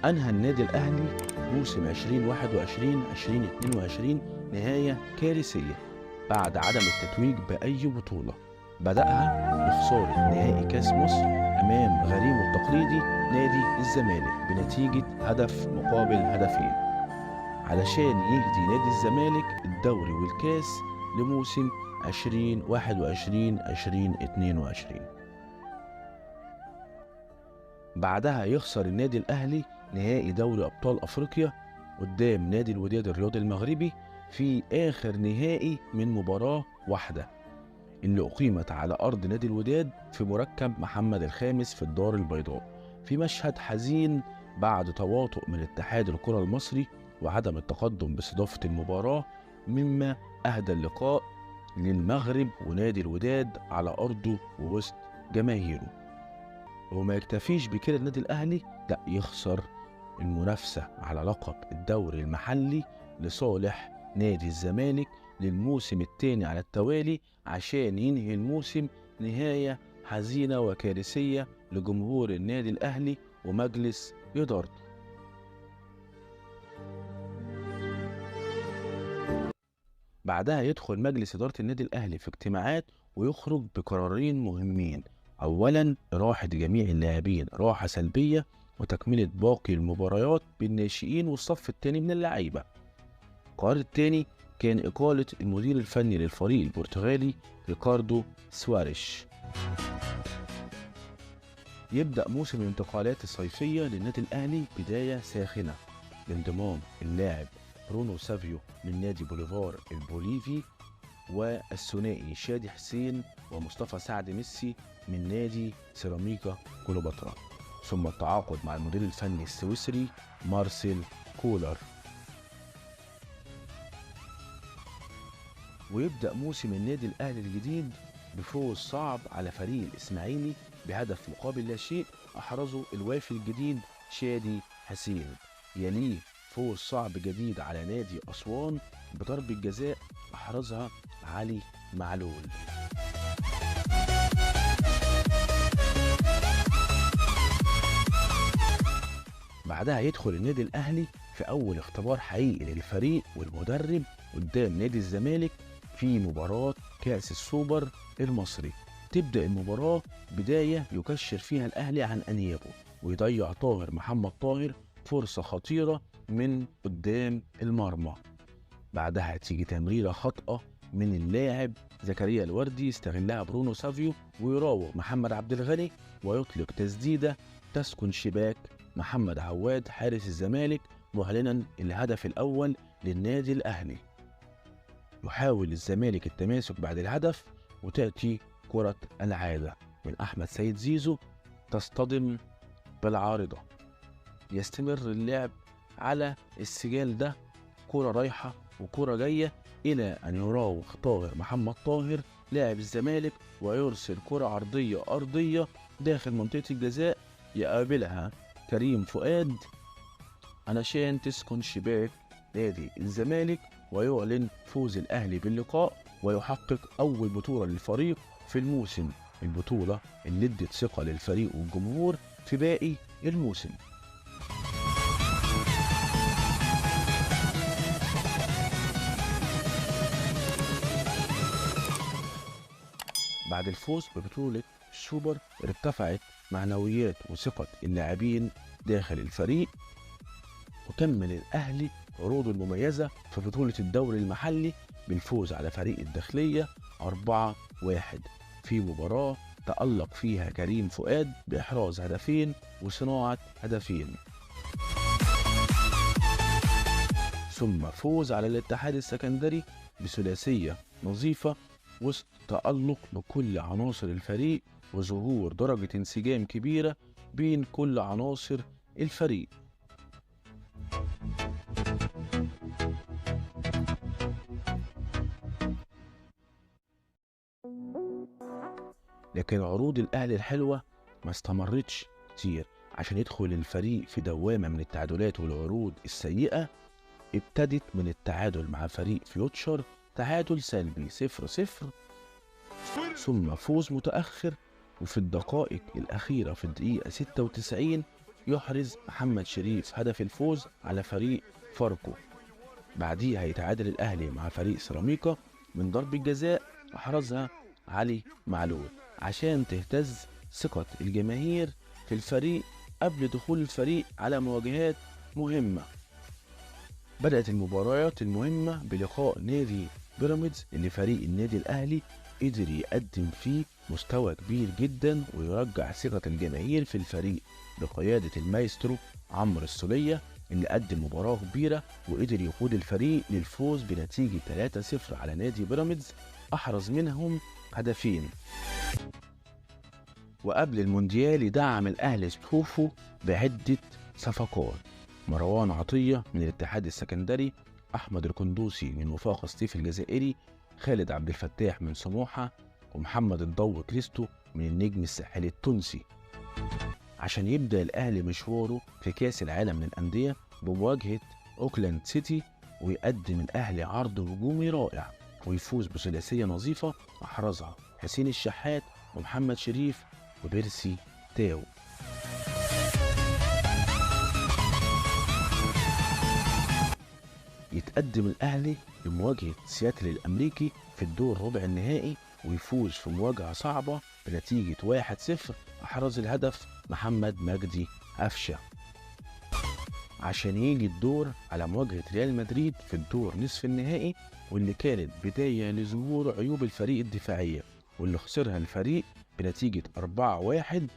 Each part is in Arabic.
أنهى النادي الأهلي موسم 2021-2022 نهاية كارثية بعد عدم التتويج بأي بطولة، بدأها بخسارة نهائي كأس مصر أمام غريمه التقليدي نادي الزمالك بنتيجة هدف مقابل هدفين، علشان يهدي نادي الزمالك الدوري والكاس لموسم 2021-2022. بعدها يخسر النادي الأهلي نهائي دوري أبطال أفريقيا قدام نادي الوداد الرياضي المغربي في آخر نهائي من مباراة واحدة اللي أقيمت على أرض نادي الوداد في مركب محمد الخامس في الدار البيضاء، في مشهد حزين بعد تواطؤ من اتحاد الكرة المصري وعدم التقدم باستضافة المباراة، مما أهدى اللقاء للمغرب ونادي الوداد على أرضه ووسط جماهيره. وما يكتفيش بكده النادي الأهلي، لا، يخسر المنافسة على لقب الدوري المحلي لصالح نادي الزمالك للموسم الثاني على التوالي، عشان ينهي الموسم نهاية حزينة وكارثية لجمهور النادي الأهلي ومجلس إدارته. بعدها يدخل مجلس إدارة النادي الأهلي في اجتماعات ويخرج بقرارين مهمين: أولا إراحة جميع اللاعبين راحة سلبية وتكملة باقي المباريات بالناشئين والصف الثاني من اللعيبة. القرار الثاني كان إقالة المدير الفني للفريق البرتغالي ريكاردو سواريش. يبدأ موسم الانتقالات الصيفية للنادي الأهلي بداية ساخنة بانضمام اللاعب برونو سافيو من نادي بوليفار البوليفي، والثنائي شادي حسين ومصطفى سعد ميسي من نادي سيراميكا كليوباترا، ثم التعاقد مع المدير الفني السويسري مارسيل كولر. ويبدأ موسم النادي الأهلي الجديد بفوز صعب على فريق الإسماعيلي بهدف مقابل لا شيء أحرزه الوافي الجديد شادي حسين، يليه فوز صعب جديد على نادي أسوان بضربة جزاء أحرزها علي معلول. بعدها يدخل النادي الأهلي في أول اختبار حقيقي للفريق والمدرب قدام نادي الزمالك في مباراة كأس السوبر المصري. تبدأ المباراة بداية يكشر فيها الأهلي عن أنيابه ويضيع طاهر محمد طاهر فرصة خطيرة من قدام المرمى. بعدها تيجي تمريرة خاطئة من اللاعب زكريا الوردي يستغلها برونو سافيو ويراوغ محمد عبد الغني ويطلق تسديدة تسكن شباك محمد عواد حارس الزمالك معلنا الهدف الأول للنادي الأهلي. يحاول الزمالك التماسك بعد الهدف وتأتي كرة العادة من أحمد سيد زيزو تصطدم بالعارضة. يستمر اللعب على السجال ده، كرة رايحة وكرة جاية، إلى أن يراوغ طاهر محمد طاهر لاعب الزمالك ويرسل كرة عرضية أرضية داخل منطقة الجزاء يقابلها كريم فؤاد علشان تسكن شباك نادي الزمالك، ويعلن فوز الأهلي باللقاء ويحقق أول بطولة للفريق في الموسم، البطولة اللي ادت ثقة للفريق والجمهور في باقي الموسم. بعد الفوز ببطولة السوبر ارتفعت معنويات وثقة اللاعبين داخل الفريق، وكمل الأهلي عروضه المميزة في بطولة الدوري المحلي بالفوز على فريق الداخلية 4-1 في مباراة تألق فيها كريم فؤاد بإحراز هدفين وصناعة هدفين، ثم فوز على الاتحاد السكندري بثلاثية نظيفة وسط تألق بكل عناصر الفريق وظهور درجة انسجام كبيرة بين كل عناصر الفريق. لكن عروض الأهلي الحلوة ما استمرتش كتير عشان يدخل الفريق في دوامة من التعادلات والعروض السيئة. ابتدت من التعادل مع فريق فيوتشر تعادل سلبي 0-0، ثم فوز متأخر، وفي الدقائق الأخيرة في الدقيقة 96 يحرز محمد شريف هدف الفوز على فريق فاركو. بعديها هيتعادل الأهلي مع فريق سيراميكا من ضربة جزاء أحرزها علي معلول عشان تهتز ثقة الجماهير في الفريق قبل دخول الفريق على مواجهات مهمة. بدأت المباريات المهمة بلقاء نادي بيراميدز اللي فريق النادي الأهلي قدر يقدم فيه مستوى كبير جدا ويرجع ثقة الجماهير في الفريق بقيادة المايسترو عمرو السولية اللي قدم مباراة كبيرة وقدر يقود الفريق للفوز بنتيجة 3-0 على نادي بيراميدز أحرز منهم هدفين. وقبل المونديال دعم الأهلي صفوفه بعدة صفقات: مروان عطية من الاتحاد السكندري، أحمد القندوسي من وفاق سطيف الجزائري، خالد عبد الفتاح من سموحة، ومحمد الضو كريستو من النجم الساحلي التونسي، عشان يبدأ الأهلي مشواره في كأس العالم للأندية بمواجهة أوكلاند سيتي، ويقدم الأهلي عرض هجومي رائع ويفوز بثلاثية نظيفة أحرزها حسين الشحات ومحمد شريف وبيرسي تاو. يتقدم الأهلي لمواجهة سياتل الأمريكي في الدور ربع النهائي ويفوز في مواجهة صعبة بنتيجة 1-0 أحرز الهدف محمد مجدي قفشة، عشان يجي الدور على مواجهة ريال مدريد في الدور نصف النهائي، واللي كانت بداية لظهور عيوب الفريق الدفاعية واللي خسرها الفريق بنتيجة 4-1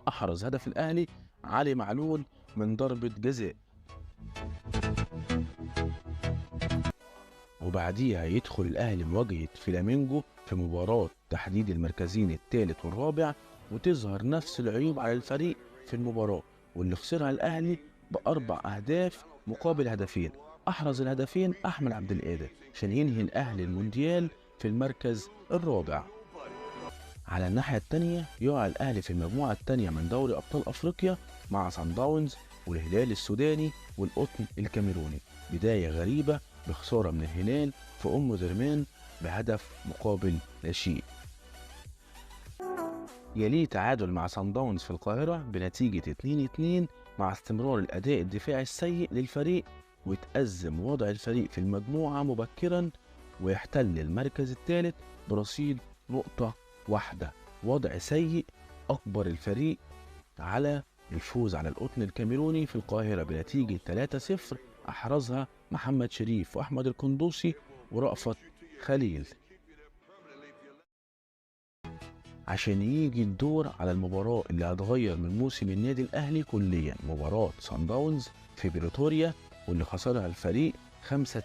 أحرز هدف الأهلي علي معلول من ضربة جزاء. وبعديها يدخل الأهلي مواجهة فلامينجو في مباراة تحديد المركزين الثالث والرابع، وتظهر نفس العيوب على الفريق في المباراة واللي خسرها الأهلي ب4 أهداف مقابل هدفين. أحرز الهدفين أحمد عبد القادر عشان ينهي الأهلي المونديال في المركز الرابع. على الناحية التانية يقع الأهلي في المجموعة التانية من دوري أبطال أفريقيا مع صن داونز والهلال السوداني والقطن الكاميروني، بداية غريبة بخسارة من الهلال في أم درمان بهدف مقابل لا شيء. يليه تعادل مع صن داونز في القاهرة بنتيجة 2-2 مع استمرار الأداء الدفاعي السيء للفريق، ويتأزم وضع الفريق في المجموعة مبكرا ويحتل المركز الثالث برصيد نقطة واحدة، وضع سيء أكبر الفريق على الفوز على القطن الكاميروني في القاهرة بنتيجة 3-0 أحرزها محمد شريف وأحمد القندوسي ورأفت خليل، عشان يجي الدور على المباراة اللي هتغير من موسم النادي الأهلي كليا، مباراة صن داونز في بريتوريا واللي خسرها الفريق 5-2.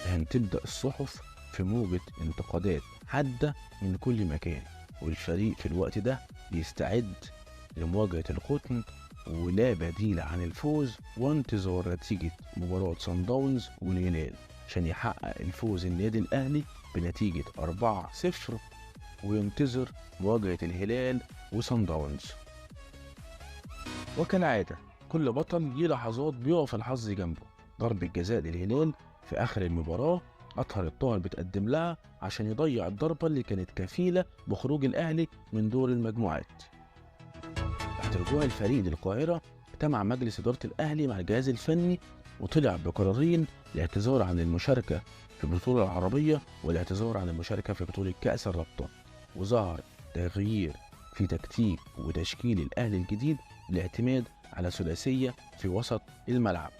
هتبدأ الصحف في موجة انتقادات حادة من كل مكان، والفريق في الوقت ده بيستعد لمواجهة القطن ولا بديل عن الفوز وانتظار نتيجة مباراة صن داونز والهلال عشان يحقق الفوز النادي الأهلي بنتيجة 4-0 وينتظر مواجهة الهلال وصن داونز. وكالعادة كل بطل ليه لحظات بيقف الحظ جنبه. ضربة جزاء للهلال في آخر المباراة أطهر الطاهر بتقدم لها عشان يضيع الضربة اللي كانت كفيلة بخروج الأهلي من دور المجموعات. بعد رجوع الفريق للقاهرة اجتمع مجلس إدارة الأهلي مع الجهاز الفني وطلع بقرارين: الاعتذار عن المشاركة في البطولة العربية والاعتذار عن المشاركة في بطولة كأس الرابطة. وظهر تغيير في تكتيك وتشكيل الأهلي الجديد بالاعتماد على ثلاثية في وسط الملعب.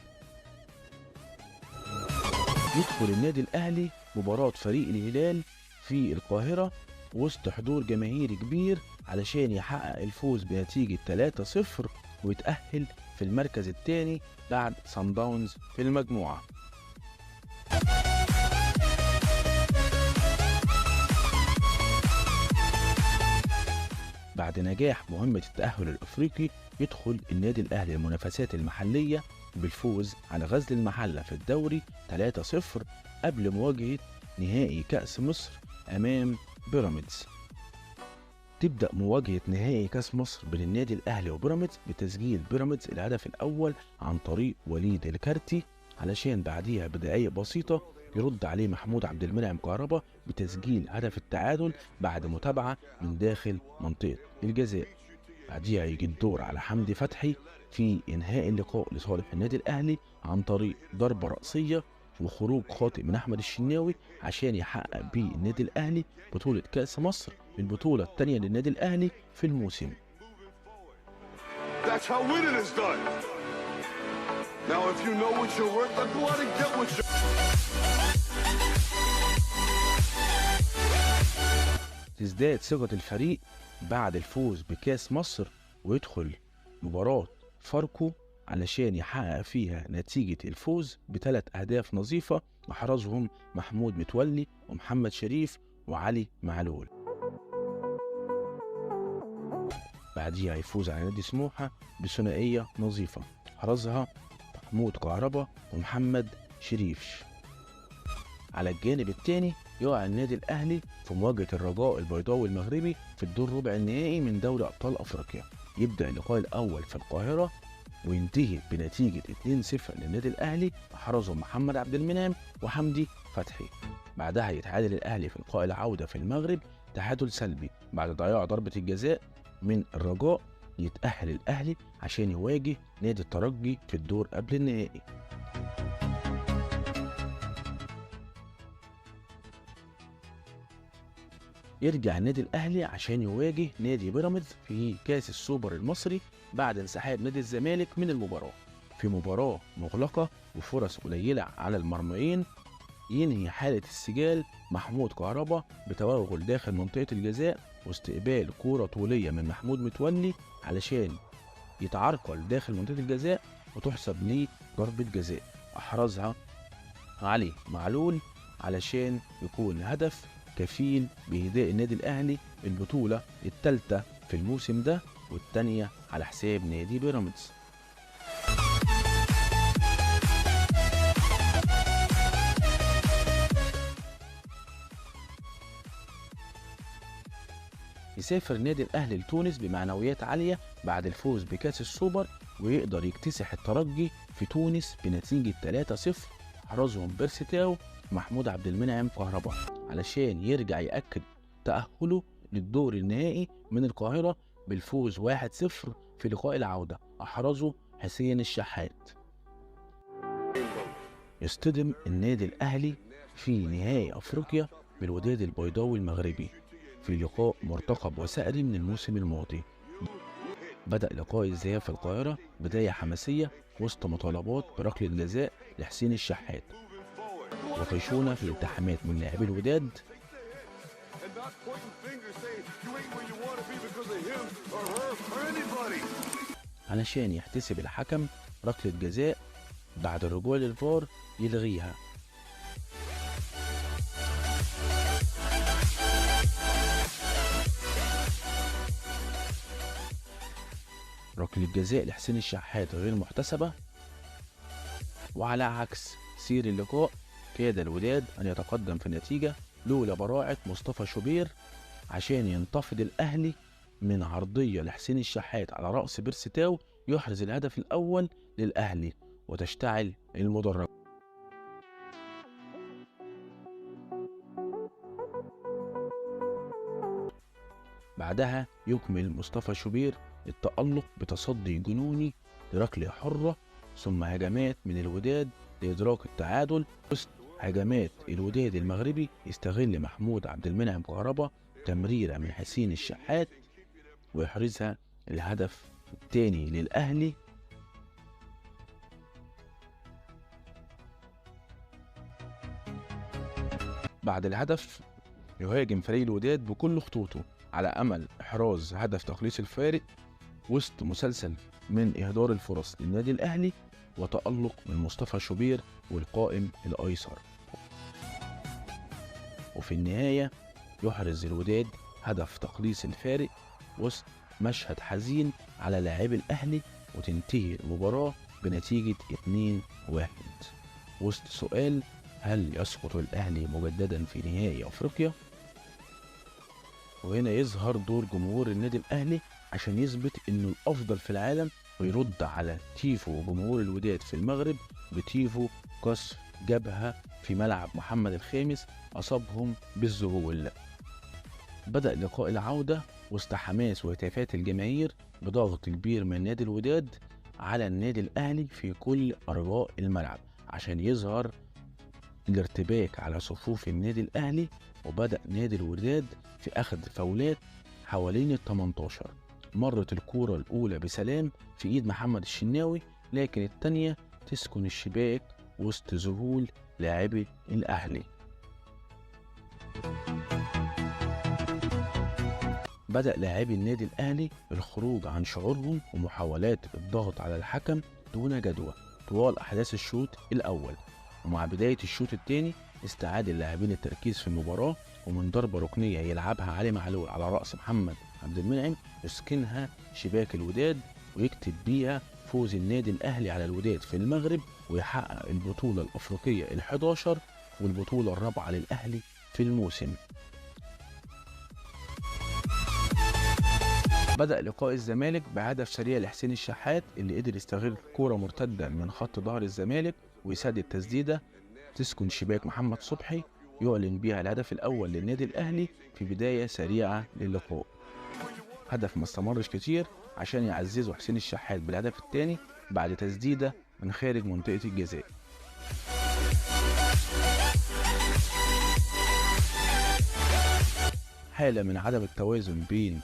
يدخل النادي الأهلي مباراة فريق الهلال في القاهرة وسط حضور جماهيري كبير علشان يحقق الفوز بنتيجة 3-0 ويتأهل في المركز الثاني بعد صن داونز في المجموعة. بعد نجاح مهمة التأهل الأفريقي يدخل النادي الأهلي المنافسات المحلية بالفوز على غزل المحلة في الدوري 3-0 قبل مواجهة نهائي كأس مصر أمام بيراميدز. تبدأ مواجهة نهائي كأس مصر بين النادي الأهلي وبيراميدز بتسجيل بيراميدز الهدف الأول عن طريق وليد الكارتي، علشان بعديها بدقايق بسيطة يرد عليه محمود عبد المنعم كهربا بتسجيل هدف التعادل بعد متابعة من داخل منطقة الجزاء. بعديها يجي الدور على حمدي فتحي في إنهاء اللقاء لصالح النادي الأهلي عن طريق ضربة رأسية وخروج خاطئ من أحمد الشناوي عشان يحقق بيه النادي الأهلي بطولة كأس مصر، البطولة الثانية للنادي الأهلي في الموسم. That's how winning is done. Now if you know what you're worth, then go out and get what you're تزداد ثقة الفريق بعد الفوز بكأس مصر ويدخل مباراة فاركو علشان يحقق فيها نتيجة الفوز ب3 أهداف نظيفة أحرزهم محمود متولي ومحمد شريف وعلي معلول. بعديها يفوز على نادي سموحة بثنائية نظيفة أحرزها محمود كهربا ومحمد شريف. على الجانب الثاني يقع النادي الأهلي في مواجهة الرجاء البيضاوي المغربي في الدور ربع النهائي من دوري أبطال أفريقيا. يبدأ اللقاء الأول في القاهرة وينتهي بنتيجة 2-0 للنادي الأهلي أحرزهم محمد عبد المنعم وحمدي فتحي. بعدها يتعادل الأهلي في لقاء العودة في المغرب تعادل سلبي بعد ضياع ضربة الجزاء من الرجاء. يتأهل الأهلي عشان يواجه نادي الترجي في الدور قبل النهائي. يرجع النادي الأهلي عشان يواجه نادي بيراميدز في كأس السوبر المصري بعد انسحاب نادي الزمالك من المباراة في مباراة مغلقة وفرص قليلة على المرميين. ينهي حالة السجال محمود كهربا بتوغل داخل منطقة الجزاء واستقبال كورة طولية من محمود متولي علشان يتعرقل داخل منطقة الجزاء وتحسب ليه ضربة جزاء أحرزها علي معلول علشان يكون هدف كفيل بإهداء النادي الأهلي البطولة الثالثة في الموسم ده والثانية على حساب نادي بيراميدز. يسافر النادي الأهلي لتونس بمعنويات عالية بعد الفوز بكأس السوبر ويقدر يكتسح الترجي في تونس بنتيجة 3-0 أحرزهم بيرسي تاو محمود عبد المنعم كهربا علشان يرجع يأكد تأهله للدور النهائي من القاهرة بالفوز 1-0 في لقاء العودة أحرزه حسين الشحات. يصطدم النادي الأهلي في نهائي أفريقيا بالوداد البيضاوي المغربي في لقاء مرتقب وسائري من الموسم الماضي. بدأ لقاء الذهاب في القاهرة بداية حماسية وسط مطالبات بركلة جزاء لحسين الشحات وخشونة في الالتحامات من لاعبي الوداد علشان يحتسب الحكم ركلة جزاء بعد الرجوع للفار يلغيها. ركلة جزاء لحسين الشحات غير محتسبة. وعلى عكس سير اللقاء كاد الوداد أن يتقدم في النتيجة لولا براعة مصطفى شوبير عشان ينتفض الأهلي من عرضية لحسين الشحات على رأس بيرسي تاو يحرز الهدف الأول للأهلي وتشتعل المدرجات. بعدها يكمل مصطفى شوبير التألق بتصدي جنوني لركلة حرة ثم هجمات من الوداد لإدراك التعادل. وسط هجمات الوداد المغربي يستغل محمود عبد المنعم كهربا تمريرة من حسين الشحات ويحرزها الهدف الثاني للأهلي. بعد الهدف يهاجم فريق الوداد بكل خطوطه على أمل إحراز هدف تقليص الفارق وسط مسلسل من إهدار الفرص للنادي الأهلي وتألق من مصطفى شوبير والقائم الأيسر. وفي النهاية يحرز الوداد هدف تقليص الفارق وسط مشهد حزين على لاعبي الأهلي وتنتهي المباراة بنتيجة 2-1 وسط سؤال: هل يسقط الأهلي مجددا في نهائي أفريقيا؟ وهنا يظهر دور جمهور النادي الأهلي عشان يثبت إنه الأفضل في العالم ويرد على تيفو جمهور الوداد في المغرب بتيفو قصف جبهة في ملعب محمد الخامس أصابهم بالذهول. بدأ لقاء العودة وسط حماس وهتافات الجماهير بضغط كبير من نادي الوداد على النادي الأهلي في كل أرجاء الملعب عشان يظهر الارتباك على صفوف النادي الأهلي. وبدأ نادي الوداد في أخذ فاولات حوالين ال 18. مرت الكورة الأولى بسلام في إيد محمد الشناوي، لكن التانية تسكن الشباك وسط ذهول لاعبي الأهلي. بدأ لاعبي النادي الأهلي الخروج عن شعورهم ومحاولات الضغط على الحكم دون جدوى طوال أحداث الشوط الأول. ومع بداية الشوط الثاني استعاد اللاعبين التركيز في المباراة، ومن ضربة ركنية يلعبها علي معلول على رأس محمد عبد المنعم يسكنها شباك الوداد ويكتب بيها فوز النادي الأهلي على الوداد في المغرب، ويحقق البطولة الأفريقية ال11 والبطولة الرابعة للأهلي في الموسم. بدأ لقاء الزمالك بهدف سريع لحسين الشحات اللي قدر يستغل كورة مرتدة من خط ظهر الزمالك ويسدد تسديدة تسكن شباك محمد صبحي يعلن بيها الهدف الأول للنادي الأهلي في بداية سريعة للقاء. هدف ما استمرش كتير عشان يعززوا حسين الشحات بالهدف الثاني بعد تسديدة من خارج منطقة الجزاء. حالة من عدم التوازن بين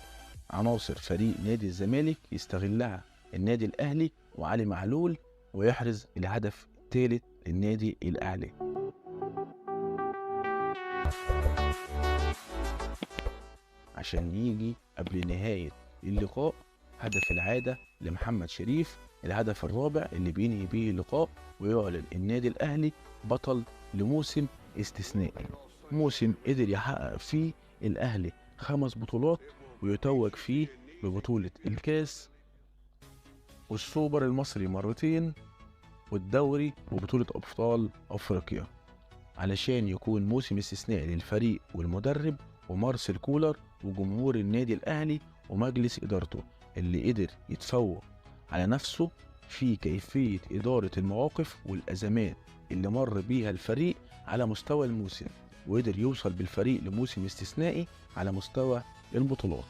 عناصر فريق نادي الزمالك يستغلها النادي الأهلي وعلي معلول ويحرز الهدف الثالث للنادي الأهلي. عشان يجي قبل نهاية اللقاء هدف العادة لمحمد شريف، الهدف الرابع اللي بينهي بيه اللقاء ويعلن النادي الأهلي بطل لموسم استثنائي، موسم قدر يحقق فيه الأهلي 5 بطولات ويتوج فيه ببطولة الكاس والسوبر المصري مرتين والدوري وبطولة أبطال أفريقيا، علشان يكون موسم استثنائي للفريق والمدرب ومارسيل كولر وجمهور النادي الأهلي ومجلس إدارته اللي قدر يتفوق على نفسه في كيفية إدارة المواقف والأزمات اللي مر بيها الفريق على مستوى الموسم، وقدر يوصل بالفريق لموسم استثنائي على مستوى البطولات.